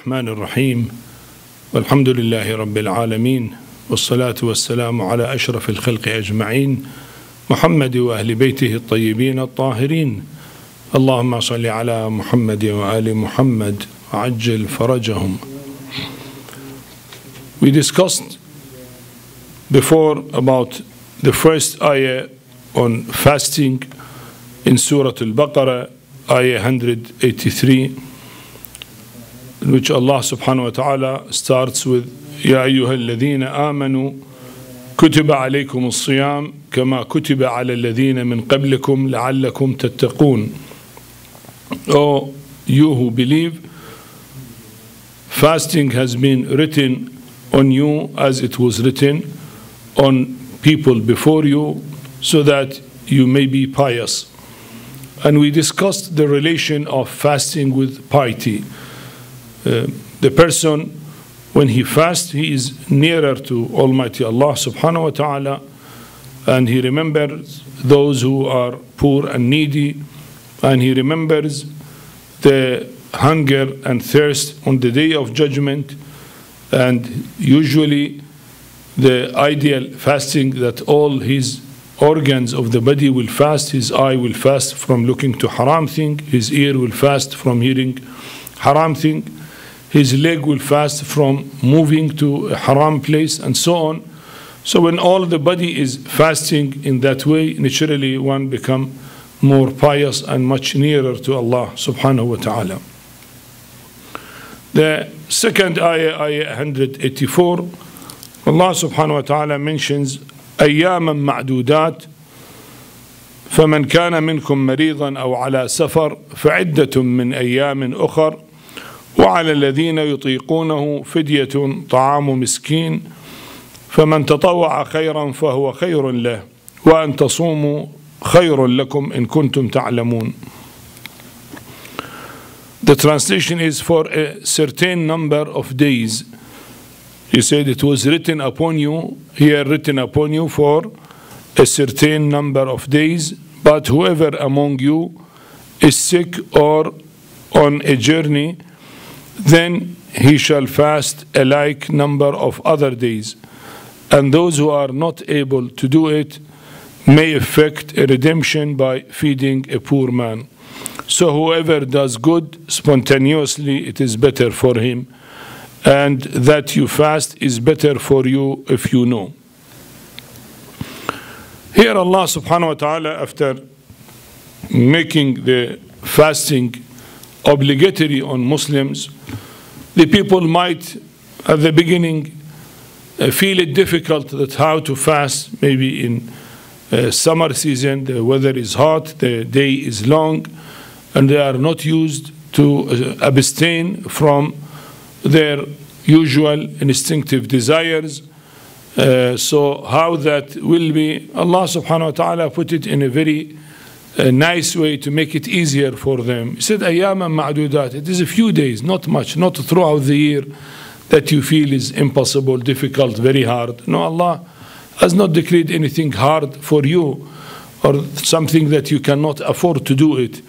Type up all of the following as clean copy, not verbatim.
الرحمن الرحيم والحمد لله رب العالمين والصلاة والسلام على أشرف الخلق أجمعين محمد وأهل بيته الطيبين الطاهرين اللهم صل على محمد وآل محمد وعجل فرجهم. We discussed before about the first ayah on fasting in Surah Al-Baqarah, ayah 183, in which Allah subhanahu wa ta'ala starts with يا أيها الذين آمنوا كتب عليكم الصيام كما كتب على الذين من قبلكم لعلكم تتقون. O you who believe, fasting has been written on you as it was written on people before you, so that you may be pious. And we discussed the relation of fasting with piety. The person, when he fasts, he is nearer to Almighty Allah subhanahu wa ta'ala, and he remembers those who are poor and needy, and he remembers the hunger and thirst on the day of judgment. And usually the ideal fasting, that all his organs of the body will fast. His eye will fast from looking to haram thing, his ear will fast from hearing haram thing, his leg will fast from moving to a haram place, and so on. So when all the body is fasting in that way, naturally one become more pious and much nearer to Allah subhanahu wa ta'ala. The second ayah, ayah 184, Allah subhanahu wa ta'ala mentions أياما معدودات فمن كان منكم مريضا أو على سفر فعدة من أيام أخر وعلى الذين يطيقونه فدية طعام مسكين فمن تطوع خيرا فهو خير له وأن تصوموا خير لكم إن كنتم تعلمون. The translation is for a certain number of days. He said it was written upon you, here written upon you for a certain number of days, but whoever among you is sick or on a journey, then he shall fast a like number of other days. And those who are not able to do it may effect a redemption by feeding a poor man. So whoever does good spontaneously, it is better for him, and that you fast is better for you if you know. Here Allah subhanahu wa ta'ala, after making the fasting obligatory on Muslims, the people might at the beginning feel it difficult that how to fast. Maybe in summer season the weather is hot, the day is long, and they are not used to abstain from their usual instinctive desires. So how that will be, Allah subhanahu wa ta'ala put it in a very nice way to make it easier for them. He said أياما معدودات. It is a few days, not much, not throughout the year that you feel is impossible, difficult, very hard. No, Allah has not decreed anything hard for you or something that you cannot afford to do it.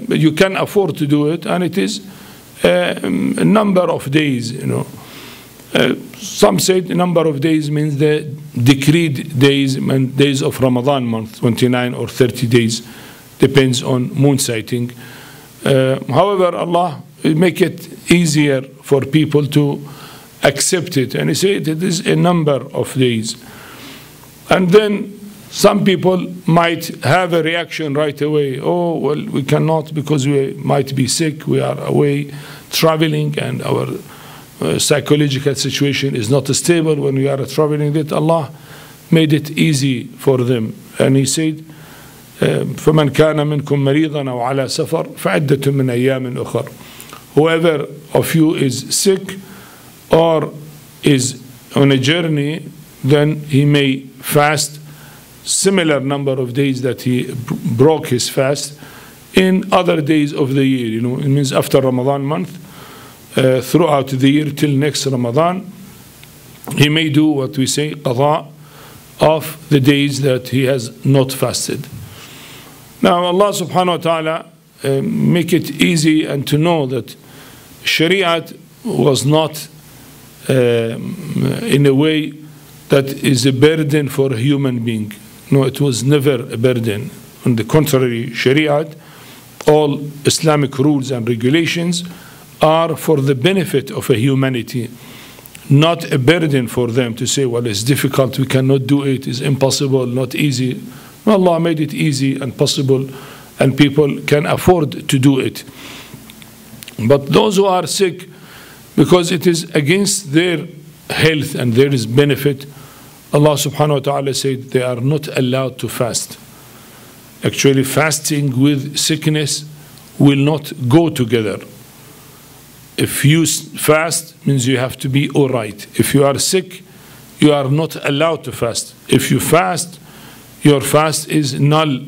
You can afford to do it, and it is a number of days. Some say the number of days means the decreed days, and days of Ramadan month, 29 or 30 days, depends on moon sighting. However, Allah will make it easier for people to accept it, and He said it is a number of days. And then some people might have a reaction right away. Oh, well, we cannot because we might be sick, we are away traveling, and our psychological situation is not stable when we are traveling. That Allah made it easy for them. And He said, فَمَنْ كَانَ مِنْكُمْ مَرِيضًا أَوْ عَلَى سَفَرٍ فَعِدَّةٌ مِنْ أَيَّامٍ أُخَرٍ. Whoever of you is sick or is on a journey, then he may fast similar number of days that he broke his fast in other days of the year. It means after Ramadan month, throughout the year till next Ramadan, he may do what we say qada of the days that he has not fasted. Now Allah subhanahu wa ta'ala make it easy and to know that Sharia was not in a way that is a burden for a human being. No, it was never a burden. On the contrary, Sharia, all Islamic rules and regulations are for the benefit of a humanity, not a burden for them to say, well, it's difficult, we cannot do it, it's impossible, not easy. No, Allah made it easy and possible, and people can afford to do it. But those who are sick, because it is against their health and there is benefit, Allah subhanahu wa ta'ala said they are not allowed to fast. Actually, fasting with sickness will not go together. If you fast, means you have to be all right. If you are sick, you are not allowed to fast. If you fast, your fast is null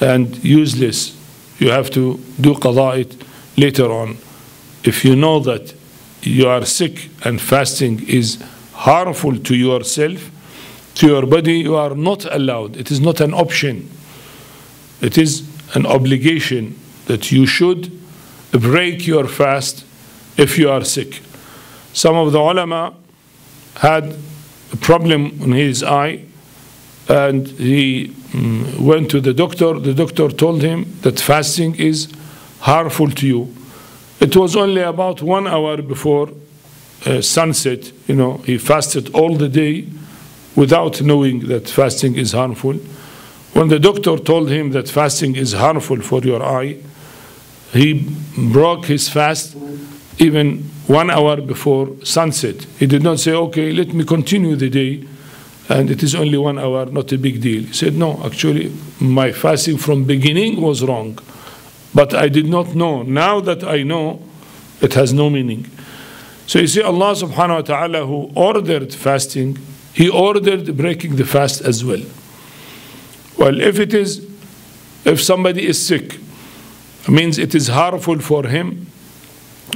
and useless. You have to do qada it later on. If you know that you are sick and fasting is harmful to yourself, to your body, you are not allowed. It is not an option. It is an obligation that you should break your fast if you are sick. Some of the ulama had a problem in his eye, and he went to the doctor. The doctor told him that fasting is harmful to you. It was only about 1 hour before sunset. He fasted all the day without knowing that fasting is harmful. When the doctor told him that fasting is harmful for your eye, he broke his fast even 1 hour before sunset. He did not say, okay, let me continue the day, and it is only 1 hour, not a big deal. He said, no, actually, my fasting from beginning was wrong, but I did not know. Now that I know, it has no meaning. So you see, Allah subhanahu wa ta'ala, who ordered fasting, He ordered breaking the fast as well. Well, if somebody is sick, it means it is harmful for him,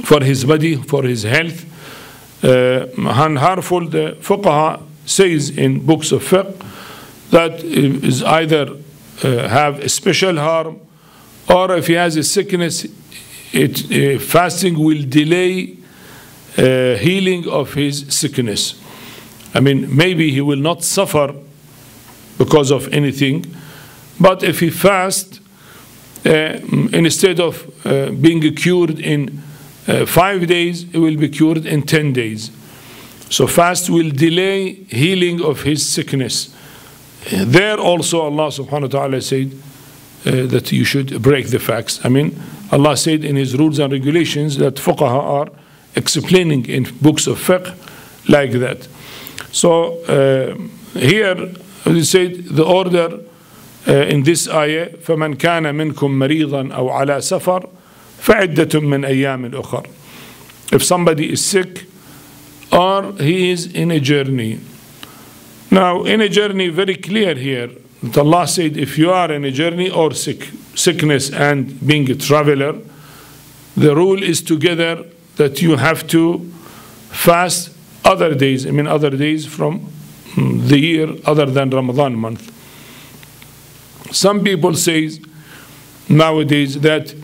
for his body, for his health, and harmful, the fuqaha says in books of fiqh, that is either have a special harm, or if he has a sickness, fasting will delay healing of his sickness. I mean, maybe he will not suffer because of anything, but if he fasts, instead of being cured in 5 days, he will be cured in 10 days. So fast will delay healing of his sickness. There also Allah subhanahu wa ta'ala said that you should break the fast. I mean, Allah said in His rules and regulations that fuqaha are explaining in books of fiqh like that. So here He said the order in this ayah, فَمَنْ كَانَ مِنْكُمْ مَرِيضًا أَوْ عَلَى سَفَرٍ فَعِدَّةٌ مِّنْ أَيَّامٍ أُخَرٍ. If somebody is sick or he is in a journey. Now, in a journey, very clear here that Allah said if you are in a journey or sickness and being a traveler, the rule is together that you have to fast other days, I mean other days from the year other than Ramadan month. Some people say nowadays that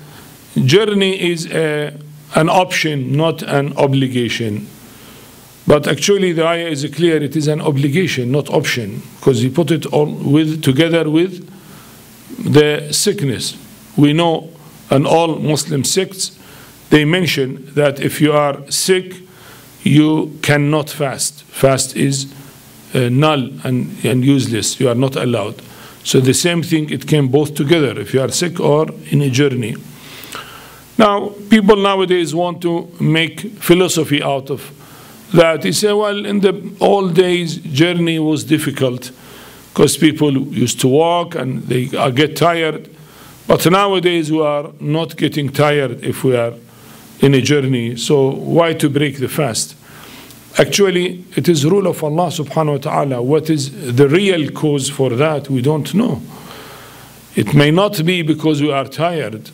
journey is an option, not an obligation. But actually the ayah is clear, it is an obligation, not option, because He put it all together with the sickness. We know in all Muslim sects, they mention that if you are sick, you cannot fast. Fast is null and useless. You are not allowed. So the same thing, it came both together, if you are sick or in a journey. Now, people nowadays want to make philosophy out of that. They say, well, in the old days, journey was difficult because people used to walk and they get tired. But nowadays, we are not getting tired if we are in a journey. So why to break the fast? Actually, it is rule of Allah subhanahu wa ta'ala. What is the real cause for that? We don't know. It may not be because we are tired.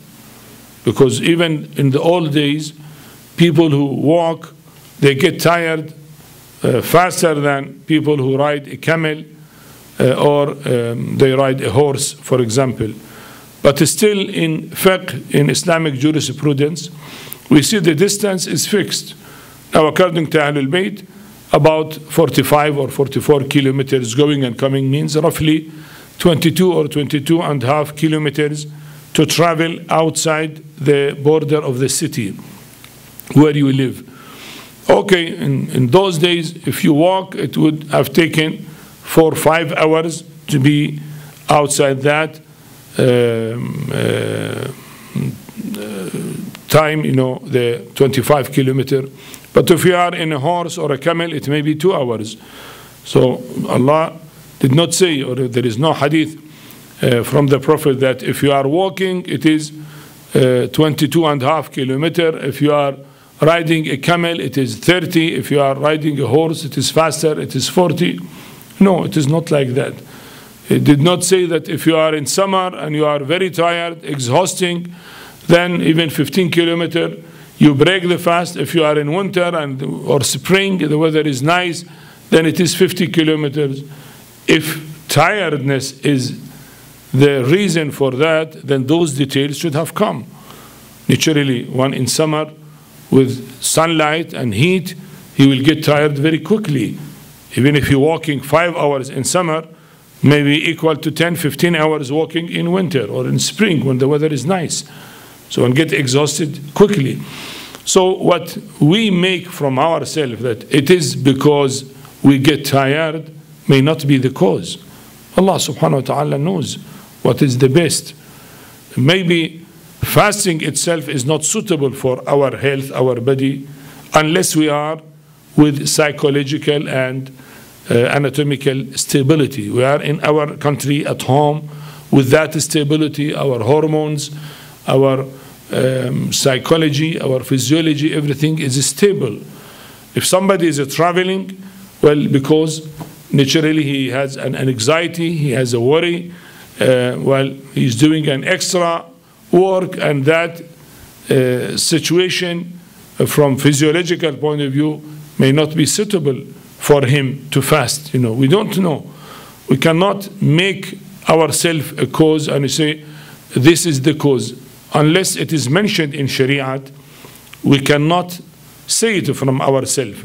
Because even in the old days, people who walk, they get tired faster than people who ride a camel or they ride a horse, for example. But still in fiqh, in Islamic jurisprudence, we see the distance is fixed. Now, according to Ahlul Bayt, about 45 or 44 kilometers going and coming means roughly 22 or 22 and a half kilometers to travel outside the border of the city where you live. Okay, in those days, if you walk, it would have taken 4 or 5 hours to be outside that time, the 25 kilometer. But if you are in a horse or a camel, it may be 2 hours. So Allah did not say, or there is no hadith from the Prophet that if you are walking, it is 22 and a half kilometer. If you are riding a camel, it is 30. If you are riding a horse, it is faster, it is 40. No, it is not like that. It did not say that if you are in summer and you are very tired, exhausting, then even 15 kilometer, you break the fast. If you are in winter or spring, the weather is nice, then it is 50 kilometers. If tiredness is the reason for that, then those details should have come. Naturally, one in summer with sunlight and heat, he will get tired very quickly. Even if you're walking 5 hours in summer, maybe equal to 10, 15 hours walking in winter or in spring when the weather is nice. So one get exhausted quickly. So what we make from ourselves that it is because we get tired may not be the cause. Allah subhanahu wa ta'ala knows what is the best. Maybe fasting itself is not suitable for our health, our body, unless we are with psychological and anatomical stability. We are in our country at home with that stability, our hormones, our psychology, our physiology, everything is stable. If somebody is traveling, well, because naturally he has an anxiety, he has a worry, well, he's doing an extra work, and that situation from physiological point of view may not be suitable for him to fast. We don't know. We cannot make ourselves a cause and say this is the cause. Unless it is mentioned in Sharia, we cannot say it from ourselves.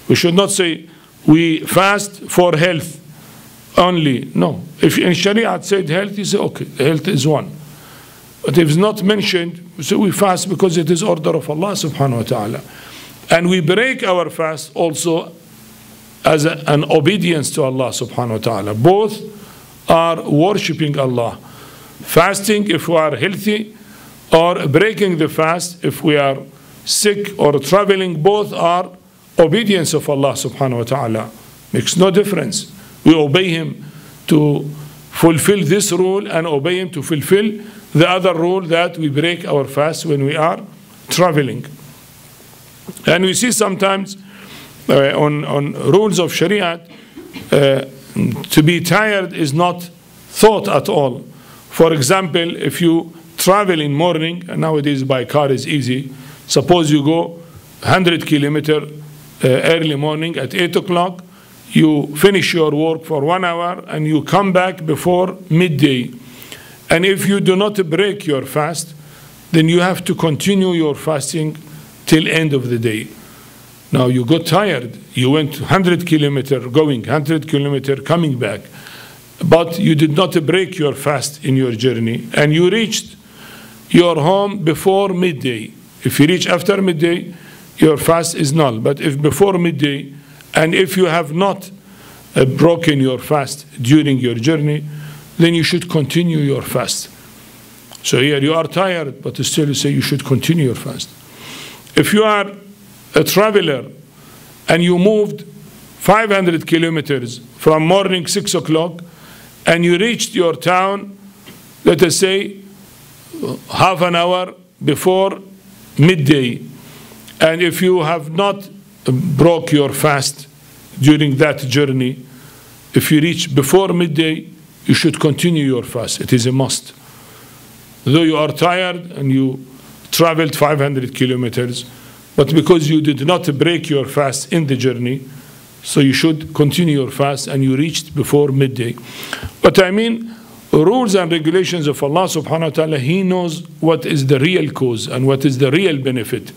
We should not say we fast for health only. No. If in Sharia said health, you say okay, health is one. But if it's not mentioned, so we fast because it is order of Allah subhanahu wa ta'ala. And we break our fast also as an obedience to Allah subhanahu wa ta'ala. Both are worshipping Allah. Fasting if we are healthy, or breaking the fast if we are sick or traveling, both are obedience of Allah subhanahu wa ta'ala. Makes no difference. We obey Him to fulfill this rule and obey Him to fulfill the other rule that we break our fast when we are traveling. And we see sometimes on rules of Sharia, to be tired is not thought at all. For example, if you travel in morning, and nowadays by car is easy, suppose you go 100 kilometers early morning at 8 o'clock, you finish your work for 1 hour and you come back before midday. And if you do not break your fast, then you have to continue your fasting till end of the day. Now you got tired, you went 100 kilometers going, 100 kilometers coming back, but you did not break your fast in your journey, and you reached your home before midday. If you reach after midday, your fast is null. But if before midday, and if you have not broken your fast during your journey, then you should continue your fast. So here you are tired, but still you say you should continue your fast. If you are a traveler and you moved 500 kilometers from morning 6 o'clock and you reached your town, let us say, half an hour before midday, and if you have not broke your fast during that journey, if you reach before midday, you should continue your fast. It is a must. Though you are tired and you traveled 500 kilometers, but because you did not break your fast in the journey, so you should continue your fast and you reached before midday. But I mean, rules and regulations of Allah subhanahu wa ta'ala, He knows what is the real cause and what is the real benefit.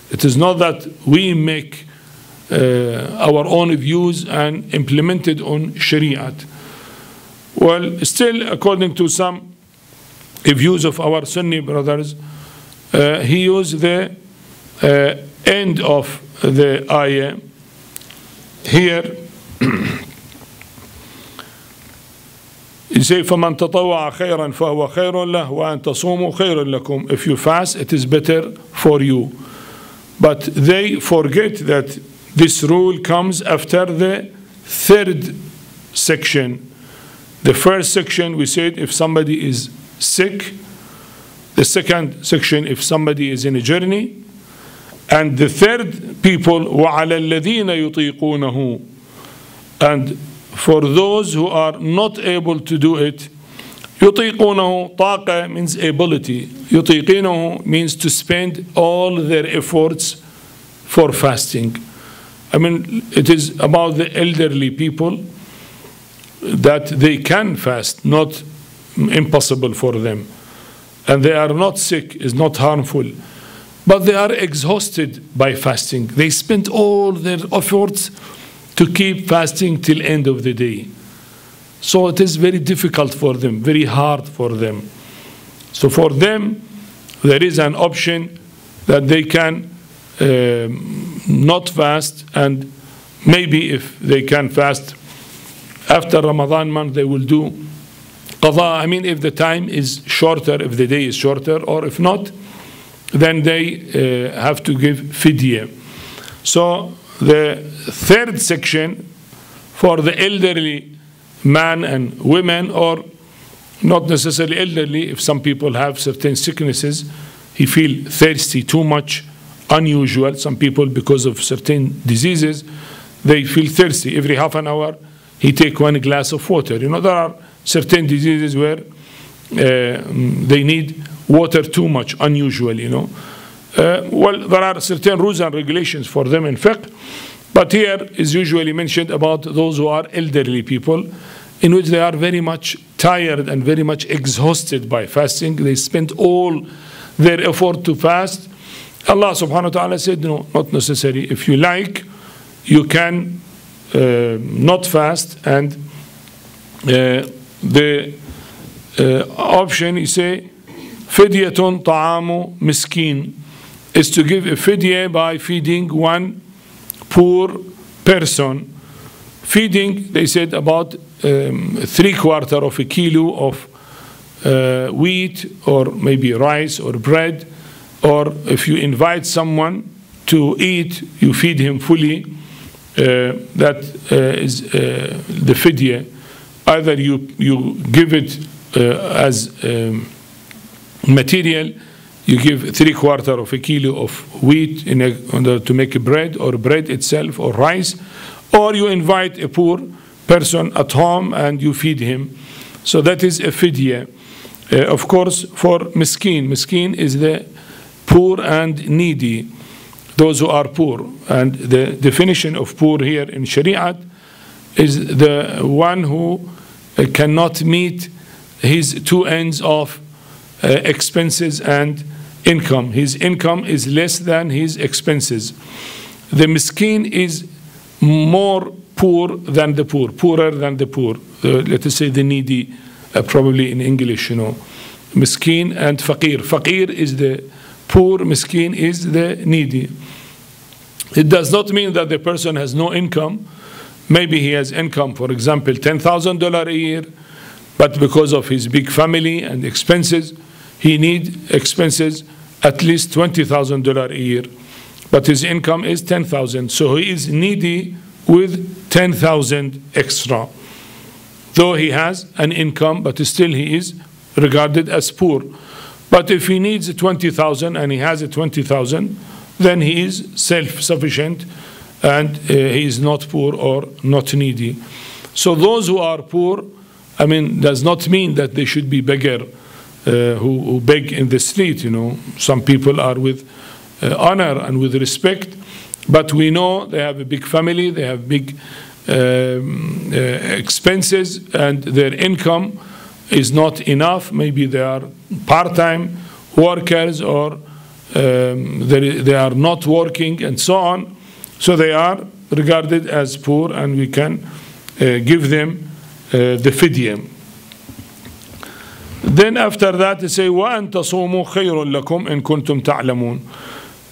It is not that we make our own views and implement it on Shariat. Well, still, according to some views of our Sunni brothers, he used the end of the ayah here. You say, فَمَنْ تَطَوَّعَ خَيْرًا فَهُوَ خَيْرٌ لَهُ وَأَنْ تَصُومُوا خَيْرٌ لَكُمْ. If you fast, it is better for you. But they forget that this rule comes after the third section. The first section, we said, if somebody is sick. The second section, if somebody is in a journey. And the third people, وَعَلَى الَّذِينَ يُطِيقُونَهُ. And for those who are not able to do it, يُطِيقُونَهُ, طاقة means ability. يُطِيقُونَهُ means to spend all their efforts for fasting. I mean, it is about the elderly people that they can fast, not impossible for them. And they are not sick, is not harmful. But they are exhausted by fasting. They spend all their efforts to keep fasting till end of the day. So it is very difficult for them, very hard for them. So for them, there is an option that they can not fast, and maybe if they can fast after Ramadan month, they will do qada. I mean, if the time is shorter, if the day is shorter, or if not, then they have to give fidya. So the third section for the elderly man and women, or not necessarily elderly, if some people have certain sicknesses, he feel thirsty too much, unusual. Some people, because of certain diseases, they feel thirsty. Every half an hour, he take one glass of water. You know, there are certain diseases where they need water too much, unusual, you know. Well, there are certain rules and regulations for them in fiqh, but here is usually mentioned about those who are elderly people, in which they are very much tired and very much exhausted by fasting. They spend all their effort to fast. Allah subhanahu wa ta'ala said, no, not necessary. If you like, you can not fast, and the option, you say, fidyatun ta'amu miskin, is to give a fidya by feeding one poor person. Feeding, they said, about 3/4 of a kilo of wheat, or maybe rice or bread, or if you invite someone to eat, you feed him fully. That is the fidya. Either you give it as material, you give 3/4 of a kilo of wheat in order to make a bread, or bread itself, or rice, or you invite a poor person at home and you feed him. So that is a fidya. Of course, for miskin, miskin is the poor and needy, those who are poor. And the definition of poor here in Shariat is the one who cannot meet his two ends of expenses and income. His income is less than his expenses. The miskin is more poor than the poor, poorer than the poor. Let us say the needy, probably in English, you know. Miskin and faqir. Faqir is the poor, miskin is the needy. It does not mean that the person has no income. Maybe he has income, for example, $10,000 a year, but because of his big family and expenses, he needs expenses at least $20,000 a year. But his income is $10,000, so he is needy with $10,000 extra. Though he has an income, but still he is regarded as poor. But if he needs $20,000 and he has $20,000, then he is self-sufficient, and he is not poor or not needy. So those who are poor, I mean, does not mean that they should be beggar who beg in the street. You know, some people are with honor and with respect, but we know they have a big family, they have big expenses, and their income is not enough. Maybe they are part-time workers, or they are not working, and so on. So they are regarded as poor, and we can give them the fidya. Then after that they say وَأَن تَصُومُوا خَيْرٌ لَكُمْ إِن كُنْتُمْ تَعْلَمُونَ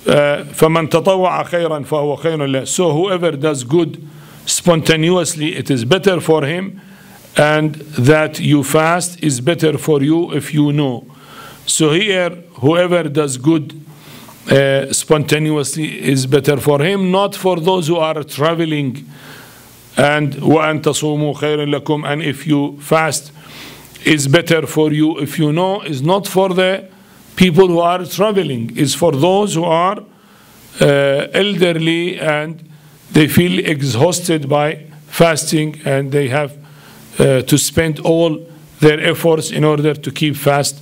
فَمَنْ تَطَوَّعَ خَيْرًا فَهُوَ خَيْرٌ لَهُ. So whoever does good spontaneously, it is better for him, and that you fast is better for you if you know. So here, whoever does good spontaneously is better for him, not for those who are traveling. And وَأَن تَصُومُوا خَيْرٌ لَكُمْ, and if you fast is better for you if you know, is not for the people who are traveling, is for those who are elderly and they feel exhausted by fasting, and they have to spend all their efforts in order to keep fast.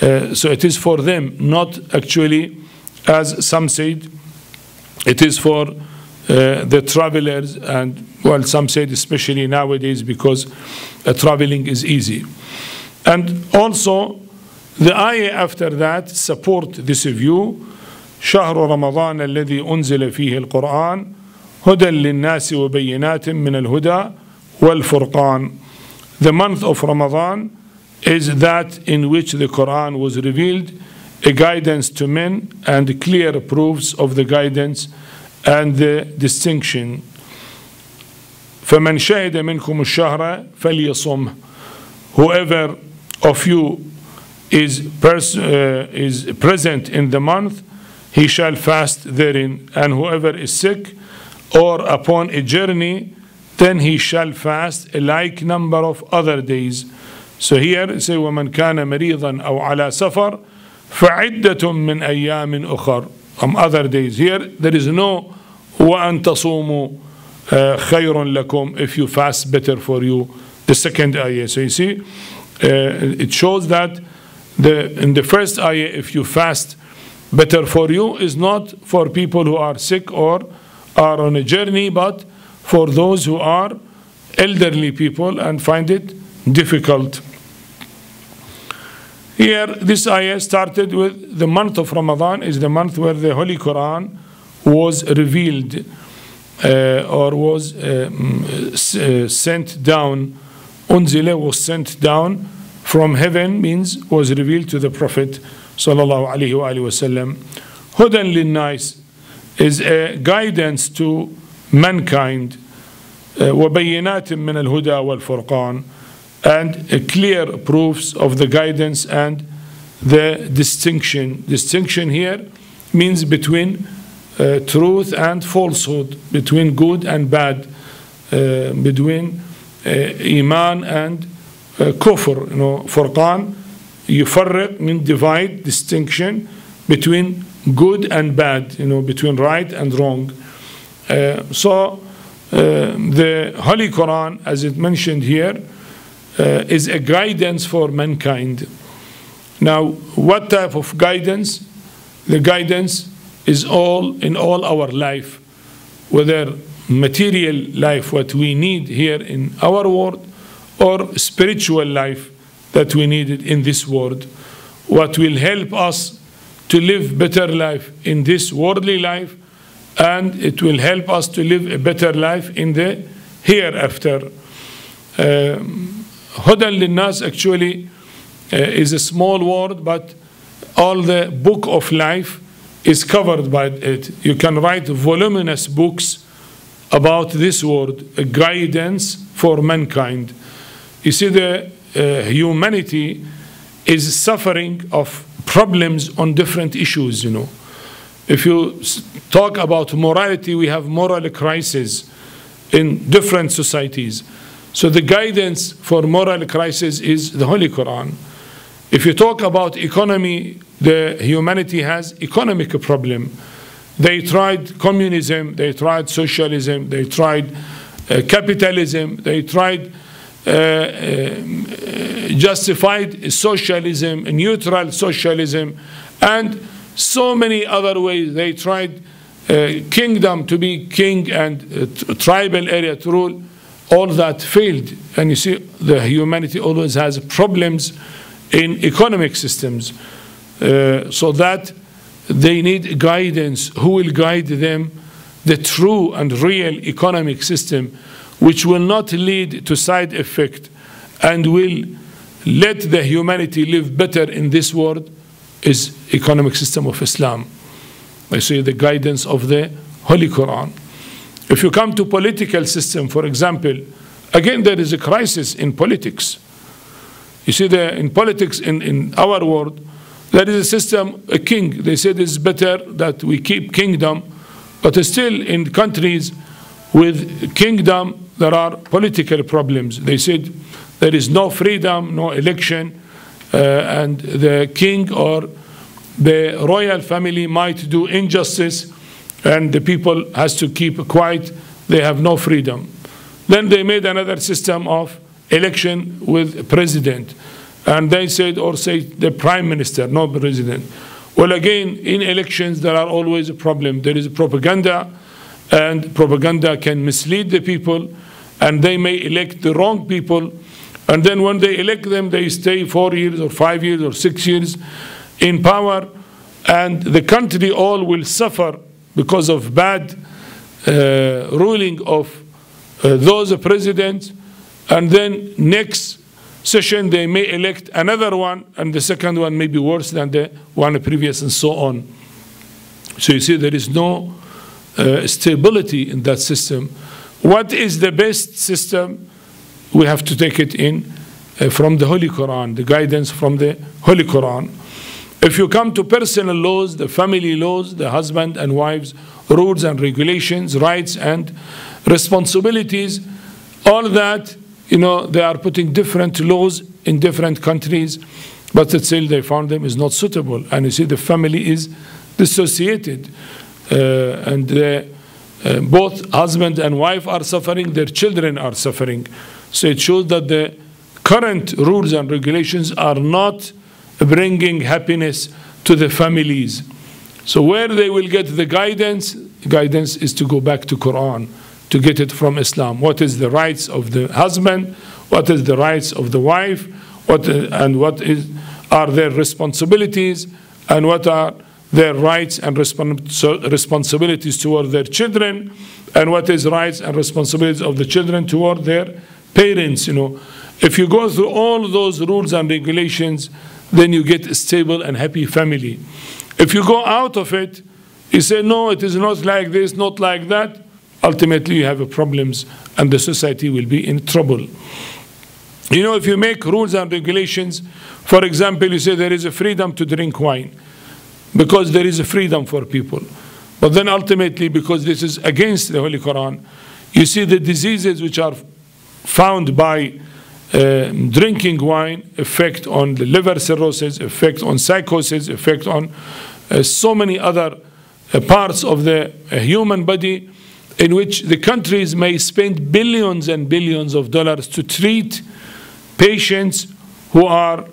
So it is for them, not actually, as some said, it is for the travelers, and well, some said especially nowadays because traveling is easy. And also the ayah after that support this view. شهر رمضان الذي أنزل فيه القرآن هدى للناس وبينات من الهدى والفرقان. The month of Ramadan is that in which the Quran was revealed, a guidance to men and clear proofs of the guidance and the distinction. فَمَنْ شَهِدَ مِنْكُمُ الشَّهْرَ فَلْيَصُمْهُ. Whoever of you is present in the month, he shall fast therein. And whoever is sick or upon a journey, then he shall fast a like number of other days. So here say وَمَنْ كَانَ مَرِيضًا أَوْ عَلَى سَفَرٍ فَعِدَّةٌ مِّنْ أَيَّامٍ أُخَرٍ. Other days. Here there is no وَأَن تَصُومُوا خَيْرٌ لَكُمْ, if you fast better for you, the second ayah. So you see, it shows that in the first ayah, if you fast better for you, is not for people who are sick or are on a journey, but for those who are elderly people and find it difficult. Here this ayah started with the month of Ramadan is the month where the Holy Quran was revealed or was sent down. Unzila was sent down from heaven, means was revealed to the Prophet sallallahu alaihi wasallam. Hudan linnas is a guidance to mankind. وَبَيِّنَاتٍ مِّنَ الْهُدَى وَالْفُرْقَانِ, and clear proofs of the guidance and the distinction. Distinction here means between truth and falsehood, between good and bad, between iman and kufr. You know, furqan, yufarriq means divide, distinction between good and bad, you know, between right and wrong. So the Holy Quran, as it mentioned here, is a guidance for mankind. Now, what type of guidance? The guidance is all in all our life, whether material life, what we need here in our world, or spiritual life that we needed in this world. What will help us to live better life in this worldly life, and it will help us to live a better life in the hereafter. Hudan linnas actually is a small word, but all the book of life is covered by it. You can write voluminous books about this word, a guidance for mankind. You see, the humanity is suffering of problems on different issues, you know. If you talk about morality, we have moral crisis in different societies. So the guidance for moral crisis is the Holy Quran. If you talk about economy, the humanity has economic problem. They tried communism, they tried socialism, they tried capitalism, they tried justified socialism, neutral socialism, and so many other ways. They tried kingdom to be king and tribal area to rule, all that failed. And you see, the humanity always has problems in economic systems, so that they need guidance. Who will guide them? The true and real economic system, which will not lead to side effect and will let the humanity live better in this world, is economic system of Islam. I say the guidance of the Holy Quran. If you come to political system, for example, again there is a crisis in politics. You see, in politics in our world, there is a system, a king. They said it's better that we keep kingdom, but still in countries with kingdom, there are political problems. They said there is no freedom, no election, and the king or the royal family might do injustice, and the people has to keep quiet. They have no freedom. Then they made another system of election with president, and they said, or say the prime minister, no president. Well, again, in elections there are always a problem. There is propaganda, and propaganda can mislead the people, and they may elect the wrong people, and then when they elect them, they stay 4 years or 5 years or 6 years in power, and the country all will suffer because of bad ruling of those presidents. And then next session they may elect another one, and the second one may be worse than the one previous, and so on. So you see, there is no stability in that system. What is the best system? We have to take it in from the Holy Quran, the guidance from the Holy Quran. If you come to personal laws, the family laws, the husband and wives, rules and regulations, rights and responsibilities, all that, you know, they are putting different laws in different countries, but still they found them is not suitable. And you see, the family is dissociated, and both husband and wife are suffering, their children are suffering. So it shows that the current rules and regulations are not bringing happiness to the families. So where they will get the guidance? Guidance is to go back to Quran, to get it from Islam. What is the rights of the husband? What is the rights of the wife? What are their responsibilities? And what are their rights and responsibilities toward their children? And what is rights and responsibilities of the children toward their parents? You know, if you go through all those rules and regulations, then you get a stable and happy family. If you go out of it, you say, no, it is not like this, not like that, ultimately you have problems, and the society will be in trouble. You know, if you make rules and regulations, for example, you say there is a freedom to drink wine, because there is a freedom for people. But then ultimately, because this is against the Holy Quran, you see the diseases which are found by drinking wine, effect on the liver cirrhosis, effect on psychosis, effect on so many other parts of the human body, in which the countries may spend billions and billions of dollars to treat patients who are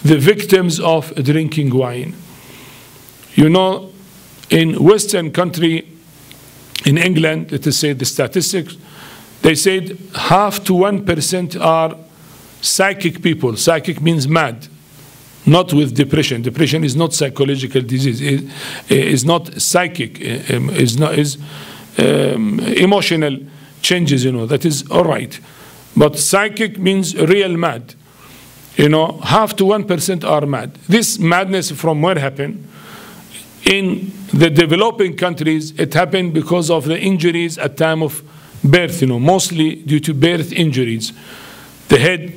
the victims of drinking wine. You know, in Western country, in England, let us say the statistics, they said 0.5 to 1% are psychic people. Psychic means mad, not with depression. Depression is not psychological disease. It is not psychic. Is emotional changes. You know, that is all right. But psychic means real mad. You know, 0.5 to 1% are mad. This madness from where happened? In the developing countries, it happened because of the injuries at time of birth. You know, mostly due to birth injuries. The head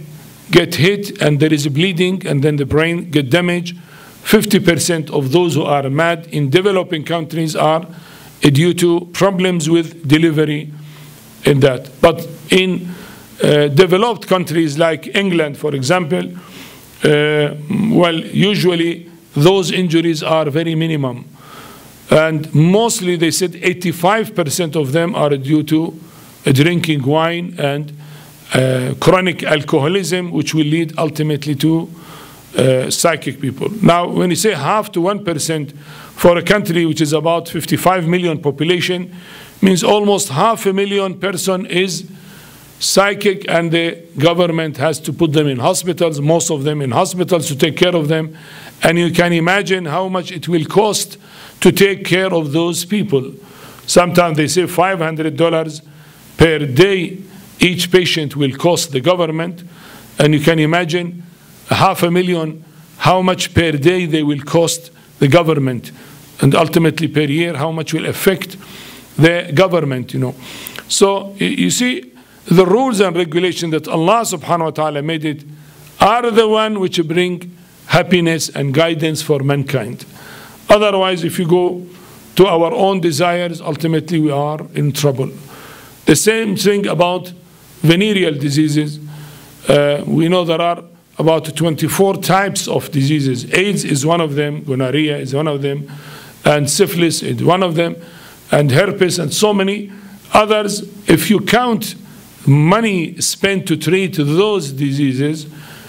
get hit and there is bleeding, and then the brain get damaged. 50% of those who are mad in developing countries are due to problems with delivery in that. But in developed countries like England, for example, well, usually those injuries are very minimum. And mostly they said 85% of them are due to drinking wine and chronic alcoholism, which will lead ultimately to psychic people. Now, when you say 0.5 to 1% for a country which is about 55 million population, means almost 500,000 person is psychic, and the government has to put them in hospitals, most of them in hospitals, to take care of them. And you can imagine how much it will cost to take care of those people. Sometimes they say $500 per day each patient will cost the government. And you can imagine $500,000, how much per day they will cost the government. And ultimately per year, how much will affect the government, So you see, the rules and regulations that Allah subhanahu wa ta'ala made it are the one which bring happiness and guidance for mankind. Otherwise, if you go to our own desires, ultimately we are in trouble. The same thing about venereal diseases. We know there are about 24 types of diseases. AIDS is one of them, gonorrhea is one of them, and syphilis is one of them, and herpes, and so many others. If you count money spent to treat those diseases,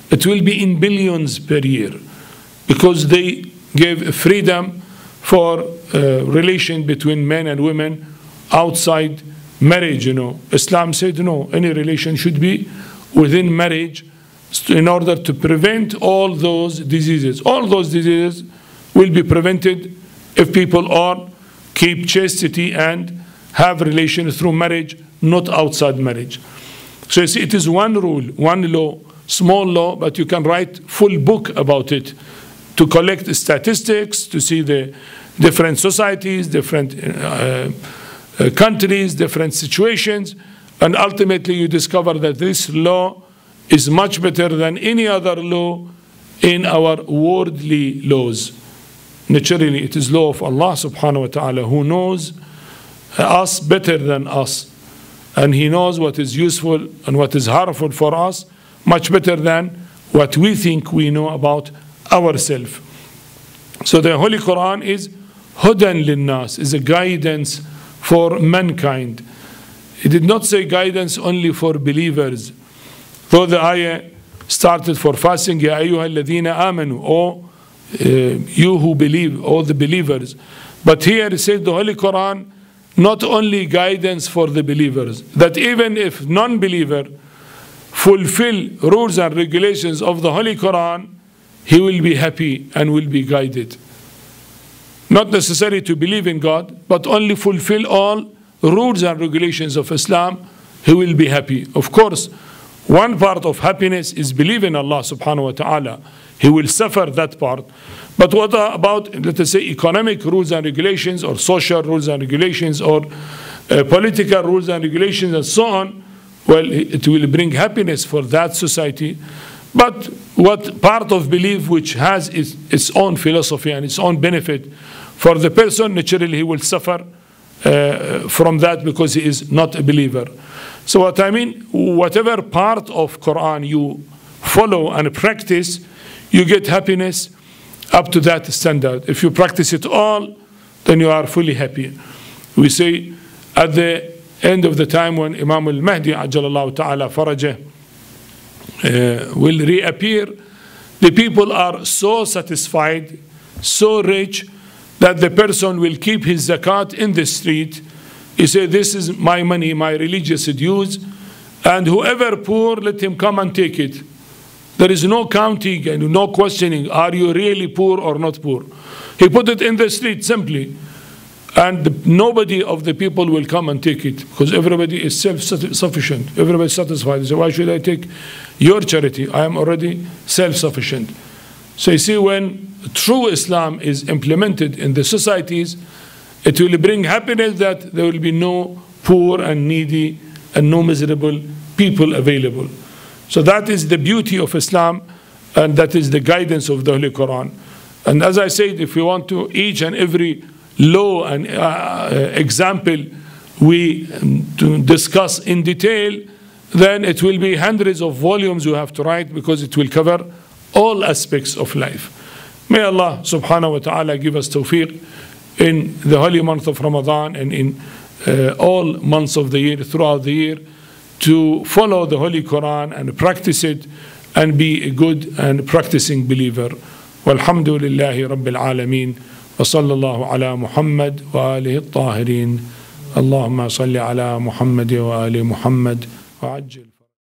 it will be in billions per year, because they gave freedom for relation between men and women outside marriage. Islam said no, any relation should be within marriage in order to prevent all those diseases. All those diseases will be prevented if people all keep chastity and have relations through marriage, not outside marriage. So you see, it is one rule, one law, small law, but you can write full book about it to collect statistics, to see the different societies, different countries, different situations, and ultimately you discover that this law is much better than any other law in our worldly laws. Naturally, it is law of Allah subhanahu wa ta'ala, who knows us better than us. And He knows what is useful and what is harmful for us much better than what we think we know about ourselves. So the Holy Quran is hudan linnas, is a guidance for mankind. It did not say guidance only for believers. Though the ayah started for fasting, Ya ayyuha alladhina amanu, O you who believe, all the believers. But here it says the Holy Quran, not only guidance for the believers, that even if non-believer fulfill rules and regulations of the Holy Quran, he will be happy and will be guided. Not necessary to believe in God, but only fulfill all rules and regulations of Islam, he will be happy. Of course, one part of happiness is believe in Allah subhanahu wa ta'ala. He will suffer that part. But what about, let us say, economic rules and regulations, or social rules and regulations, or political rules and regulations, and so on? Well, it will bring happiness for that society. But what part of belief which has its own philosophy and its own benefit for the person, naturally he will suffer from that because he is not a believer. So what I mean, whatever part of Quran you follow and practice, you get happiness up to that standard. If you practice it all, then you are fully happy. We say at the end of the time when Imam al-Mahdi ajalallahu ta'ala farajah will reappear, the people are so satisfied, so rich, that the person will keep his zakat in the street. He said, this is my money, my religious dues, and whoever poor, let him come and take it. There is no counting and no questioning, are you really poor or not poor? He put it in the street simply, and nobody of the people will come and take it, because everybody is self-sufficient, everybody is satisfied. So why should I take your charity? I am already self-sufficient. So you see, when true Islam is implemented in the societies, it will bring happiness that there will be no poor and needy and no miserable people available. So that is the beauty of Islam, and that is the guidance of the Holy Quran. And as I said, if we want to each and every law and example we discuss in detail, then it will be hundreds of volumes you have to write, because it will cover all aspects of life. May Allah subhanahu wa ta'ala give us tawfiq in the holy month of Ramadan and in all months of the year, throughout the year, to follow the Holy Quran and practice it and be a good and practicing believer. Walhamdulillahi Rabbil Alameen. Wa sallallahu ala Muhammad wa alihi at-tahirin. Allahumma salli ala Muhammad wa ali Muhammad. وعجل